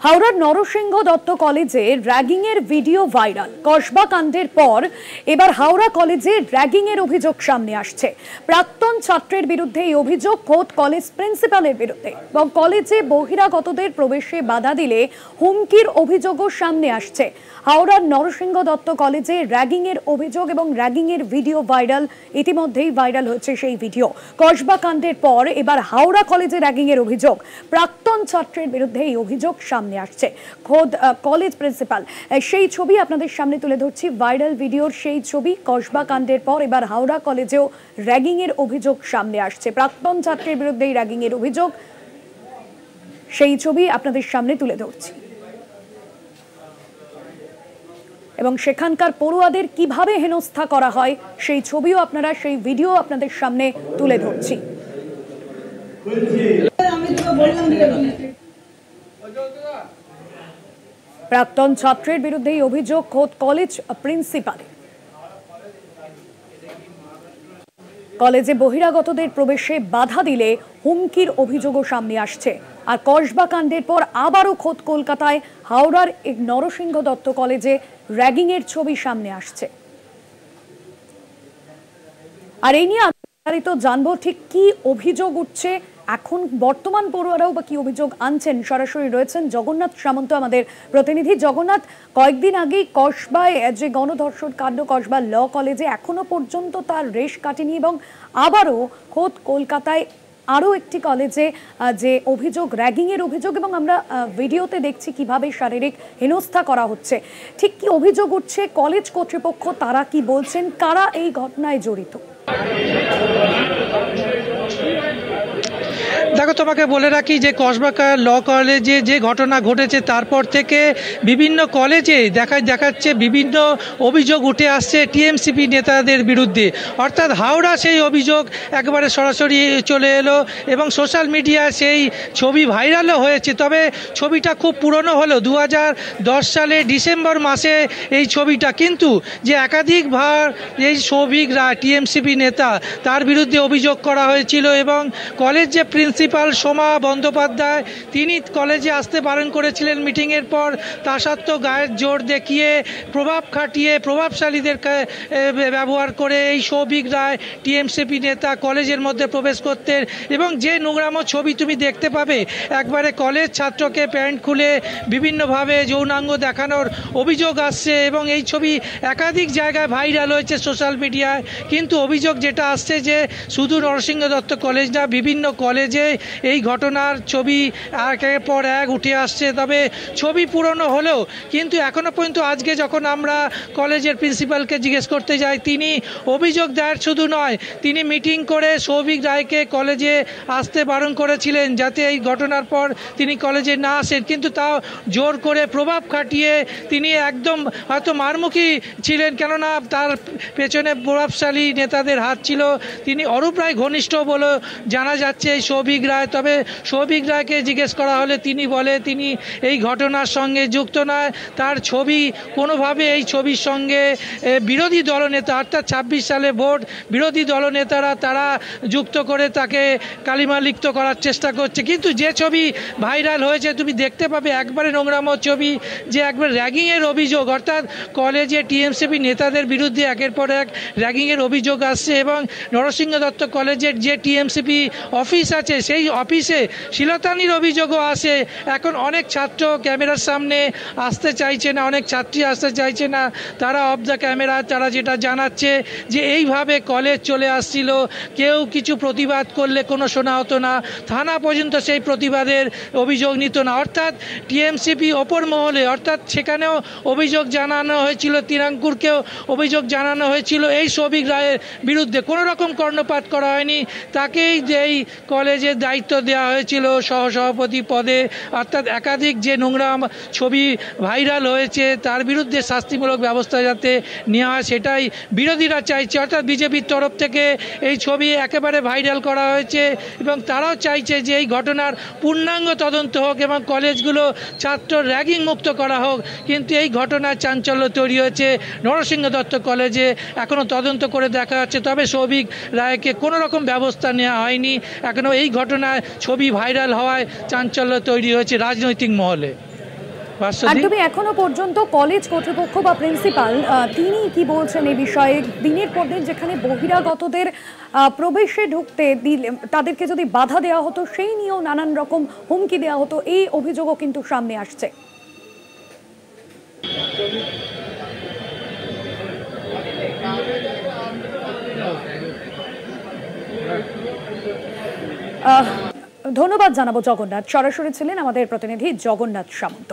হাওড়ার নরসিংহ দত্ত কলেজে র্যাগিংয়ের video viral. Kasba কাণ্ডের পর এবার হাওড়া কলেজে র্যাগিংয়ের অভিযোগ সামনে আসছে। প্রাক্তন ছাত্রের বিরুদ্ধে এই অভিযোগ খোদ কলেজ প্রিন্সিপালের বিরুদ্ধে এবং কলেজে বহিরাগতদের প্রবেশে বাধা দিলে হুমকির অভিযোগও সামনে আসছে। হাওড়ার নরসিংহ দত্ত কলেজে র্যাগিংয়ের অভিযোগ এবং র্যাগিংয়ের ভিডিও ভাইরাল। ইতিমধ্যেই ভাইরাল হচ্ছে সেই ভিডিও। কসবা কাণ্ডের পর এবার হাওড়া কলেজে র্যাগিংয়ের অভিযোগ। প্রাক্তন ছাত্রের বিরুদ্ধে এই অভিযোগ সামনে আসছে। খোদ কলেজ প্রিন্সিপাল সেই ছবি আপনাদের সামনে তুলে ধরছি। ভাইরাল ভিডিওর সেই ছবি। কসবা কাণ্ডের পর এবার হাওড়া কলেজেও র্যাগিংয়ের অভিযোগ সামনে আসছে। প্রাক্তন ছাত্রের বিরুদ্ধে এই র্যাগিংয়ের অভিযোগ, সেই ছবি আপনাদের সামনে তুলে ধরছি এবং সেখানকার পড়ুয়াদের কিভাবে হেনস্থা করা হয় সেই ছবিও আপনারা, সেই ভিডিও আপনাদের সামনে তুলে ধরছি। প্রাক্তন ছাত্রের বিরুদ্ধে এই অভিযোগ খোদ কলেজ প্রিন্সিপালের। কলেজে বহিরাগতদের প্রবেশে বাধা দিলে হুমকির অভিযোগও সামনে আসছে। আর কসবা কাণ্ডের পর আবারও খোদ কলকাতায় হাওড়ার এক নরসিংহ দত্ত কলেজে র্যাগিংয়ের ছবি সামনে আসছে। আর এই নিয়ে বিস্তারিত জানবো, ঠিক কি অভিযোগ উঠছে এখন, বর্তমান পড়ুয়ারাও বা কি অভিযোগ আনছেন। সরাসরি রয়েছেন জগন্নাথ সামন্ত, আমাদের প্রতিনিধি। জগন্নাথ, কয়েকদিন আগেই কসবায় যে গণধর্ষণ কাণ্ড কসবা ল কলেজে এখনো পর্যন্ত তার রেশ কাটেনি এবং আবারও খোদ কলকাতায় আরও একটি কলেজে যে অভিযোগ, র্যাগিংয়ের অভিযোগ, এবং আমরা ভিডিওতে দেখছি কিভাবে শারীরিক হেনস্থা করা হচ্ছে। ঠিক কি অভিযোগ উঠছে, কলেজ কর্তৃপক্ষ তারা কি বলছেন, কারা এই ঘটনায় জড়িত? দেখো, তোমাকে বলে রাখি যে কসবা ল কলেজে যে ঘটনা ঘটেছে তারপর থেকে বিভিন্ন কলেজে দেখাচ্ছে বিভিন্ন অভিযোগ উঠে আসছে টিএমসিপি নেতাদের বিরুদ্ধে। অর্থাৎ হাওড়া সেই অভিযোগ একেবারে সরাসরি চলে এলো এবং সোশ্যাল মিডিয়ায় সেই ছবি ভাইরালও হয়েছে। তবে ছবিটা খুব পুরনো হলো, 2010 সালে ডিসেম্বর মাসে এই ছবিটা। কিন্তু যে একাধিকবার এই সৌভিক রায় টিএমসিপি নেতা, তার বিরুদ্ধে অভিযোগ করা হয়েছিল এবং কলেজ যে প্রিন্সিপাল সোমা বন্দ্যোপাধ্যায়, তিনি কলেজে আসতে বারণ করেছিলেন মিটিংয়ের পর। তা সত্ত্বেও গায়ের জোর দেখিয়ে, প্রভাব খাটিয়ে, প্রভাবশালীদেরকে ব্যবহার করে এই সৌভিক রায় টিএমসিপি নেতা কলেজের মধ্যে প্রবেশ করতেন। এবং যে নোংরামো ছবি তুমি দেখতে পাবে, একবারে কলেজ ছাত্রকে প্যান্ট খুলে বিভিন্নভাবে যৌনাঙ্গ দেখানোর অভিযোগ আসছে এবং এই ছবি একাধিক জায়গায় ভাইরাল হয়েছে সোশ্যাল মিডিয়ায়। কিন্তু অভিযোগ যেটা আসছে যে শুধু নরসিংহ দত্ত কলেজ না, বিভিন্ন কলেজে এই ঘটনার ছবি একের পর এক উঠে আসছে। তবে ছবি পুরনো হলেও কিন্তু এখনও পর্যন্ত আজকে যখন আমরা কলেজের প্রিন্সিপালকে জিজ্ঞেস করতে যাই, তিনি অভিযোগ দেওয়ার শুধু নয়, তিনি মিটিং করে সৌভিক রায়কে কলেজে আসতে বারণ করেছিলেন যাতে এই ঘটনার পর তিনি কলেজে না আসেন। কিন্তু তাও জোর করে প্রভাব খাটিয়ে তিনি একদম হয়তো মারমুখী ছিলেন, কেননা তার পেছনে প্রভাবশালী নেতাদের হাত ছিল। তিনি অরূপ রায় ঘনিষ্ঠ বলে জানা যাচ্ছে এই সৌভিক রায়। তবে সৌভিক রায়কে জিজ্ঞেস করা হলে তিনি বলে তিনি এই ঘটনার সঙ্গে যুক্ত নয়। তার ছবি কোনোভাবে এই ছবির সঙ্গে বিরোধী দলনেতা, অর্থাৎ 26 সালে ভোট বিরোধী দলনেতারা তারা যুক্ত করে তাকে কালিমালিপ্ত করার চেষ্টা করছে। কিন্তু যে ছবি ভাইরাল হয়েছে তুমি দেখতে পাবে একবারে নোংরামো ছবি, যে একবার র্যাগিংয়ের অভিযোগ। অর্থাৎ কলেজে টিএমসিপি নেতাদের বিরুদ্ধে একের পর এক র্যাগিংয়ের অভিযোগ আসছে এবং নরসিংহ দত্ত কলেজের যে টিএমসিপি অফিস আছে সেই অফিসে শিলতানির অভিযোগও আসে। এখন অনেক ছাত্র ক্যামেরার সামনে আসতে চাইছে না, অনেক ছাত্রী আসতে চাইছে না। তারা অফ দ্য ক্যামেরা তারা যেটা জানাচ্ছে যে এইভাবে কলেজ চলে আসছিল, কেউ কিছু প্রতিবাদ করলে কোনো শোনা হতো না, থানা পর্যন্ত সেই প্রতিবাদের অভিযোগ নিত না। অর্থাৎ টিএমসিপি ওপর মহলে, অর্থাৎ সেখানেও অভিযোগ জানানো হয়েছিল, তিরাঙ্কুরকেও অভিযোগ জানানো হয়েছিল এই সৌভিক রায়ের বিরুদ্ধে। কোনো রকম কর্ণপাত করা হয়নি, তাকেই যেই কলেজের দায়িত্ব দেওয়া হয়েছিল সহসভাপতি পদে। অর্থাৎ একাধিক যে নোংরা ছবি ভাইরাল হয়েছে তার বিরুদ্ধে শাস্তিমূলক ব্যবস্থা যাতে নেওয়া হয় সেটাই বিরোধীরা চাইছে। অর্থাৎ বিজেপির তরফ থেকে এই ছবি একেবারে ভাইরাল করা হয়েছে এবং তারাও চাইছে যে এই ঘটনার পূর্ণাঙ্গ তদন্ত হোক এবং কলেজগুলো ছাত্র র্যাগিং মুক্ত করা হোক। কিন্তু এই ঘটনার চাঞ্চল্য তৈরি হয়েছে নরসিংহ দত্ত কলেজে, এখনও তদন্ত করে দেখা যাচ্ছে। তবে সৌভিক রায়কে কোনো রকম ব্যবস্থা নেওয়া হয়নি এখনও। এই ঘটনায় ছবি ভাইরাল হওয়ায় চাঞ্চল্য তৈরি হয়েছে রাজনৈতিক মহলে। একদমই এখনো পর্যন্ত কলেজ কর্তৃপক্ষ বা প্রিন্সিপাল তিনি কি বলছেন এই বিষয়ে? দিনের পর দিন যেখানে বহিরাগতদের প্রবেশে ঢুকতে দিলে তাদেরকে যদি বাধা দেওয়া হতো, সেই নিয়েও নানান রকম হুমকি দেওয়া হতো, এই অভিযোগও কিন্তু সামনে আসছে। ধন্যবাদ জানাবো জগন্নাথ। সরাসরি ছিলেন আমাদের প্রতিনিধি জগন্নাথ সামন্ত।